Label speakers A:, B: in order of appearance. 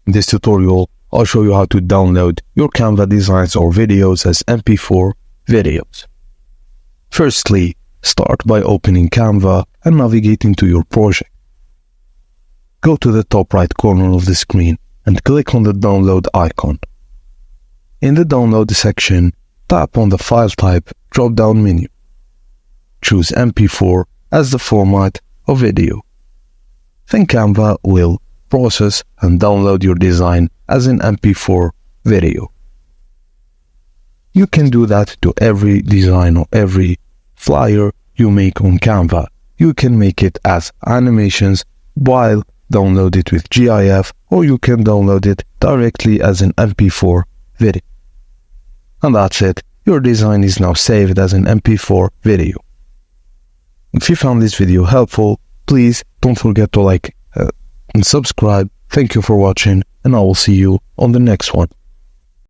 A: In this tutorial, I'll show you how to download your Canva designs or videos as MP4 videos. Firstly, start by opening Canva and navigating to your project. Go to the top right corner of the screen and click on the download icon. In the download section, tap on the file type drop-down menu. Choose MP4 as the format of video. Then Canva will process and download your design as an MP4 video. You can do that to every design or every flyer you make on Canva. You can make it as animations while download it with GIF, or you can download it directly as an MP4 video. And that's it. Your design is now saved as an MP4 video. If you found this video helpful, please don't forget to like and subscribe. Thank you for watching, and I will see you on the next one.